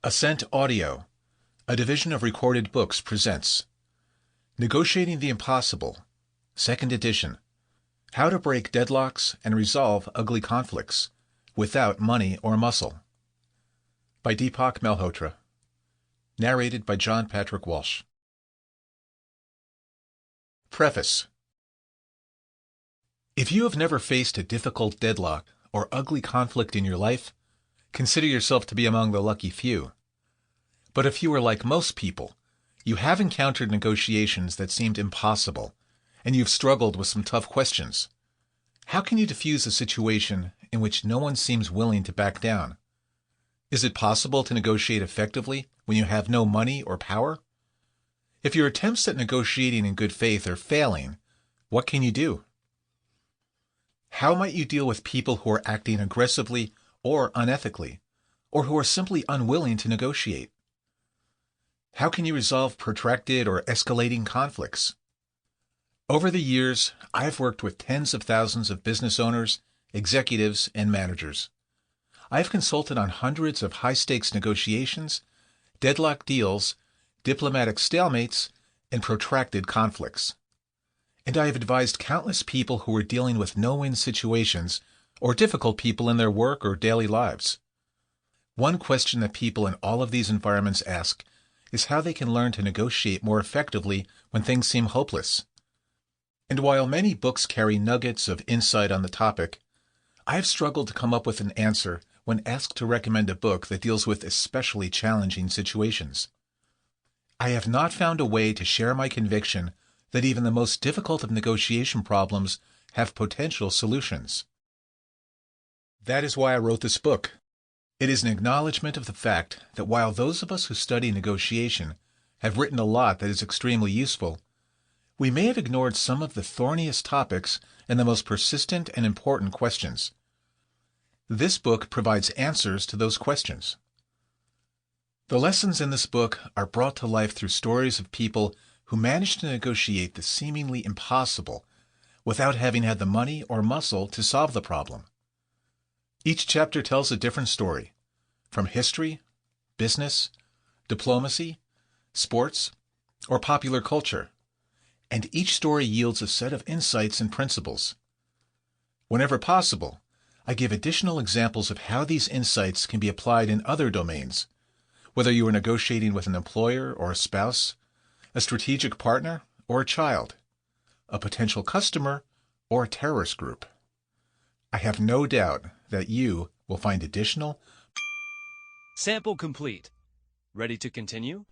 Ascent Audio, a division of Recorded Books, presents Negotiating the Impossible, 2nd edition, How to Break Deadlocks and Resolve Ugly Conflicts Without Money or Muscle, by Deepak Malhotra, narrated by John Patrick Walsh. Preface. If you have never faced a difficult deadlock or ugly conflict in your life, consider yourself to be among the lucky few. But if you are like most people, you have encountered negotiations that seemed impossible, and you've struggled with some tough questions. How can you diffuse a situation in which no one seems willing to back down? Is it possible to negotiate effectively when you have no money or power? If your attempts at negotiating in good faith are failing, what can you do? How might you deal with people who are acting aggressively or unethically, or who are simply unwilling to negotiate? How can you resolve protracted or escalating conflicts? Over the years, I've worked with tens of thousands of business owners, executives, and managers. I've consulted on hundreds of high-stakes negotiations, deadlock deals, diplomatic stalemates, and protracted conflicts. And I have advised countless people who are dealing with no-win situations or difficult people in their work or daily lives. One question that people in all of these environments ask is how they can learn to negotiate more effectively when things seem hopeless. And while many books carry nuggets of insight on the topic, I have struggled to come up with an answer when asked to recommend a book that deals with especially challenging situations. I have not found a way to share my conviction that even the most difficult of negotiation problems have potential solutions. That is why I wrote this book. It is an acknowledgement of the fact that while those of us who study negotiation have written a lot that is extremely useful, we may have ignored some of the thorniest topics and the most persistent and important questions. This book provides answers to those questions. The lessons in this book are brought to life through stories of people who managed to negotiate the seemingly impossible without having had the money or muscle to solve the problem. Each chapter tells a different story, from history, business, diplomacy, sports, or popular culture, and each story yields a set of insights and principles. Whenever possible, I give additional examples of how these insights can be applied in other domains, whether you are negotiating with an employer or a spouse, a strategic partner or a child, a potential customer or a terrorist group. I have no doubt that you will find additional. Sample complete. Ready to continue?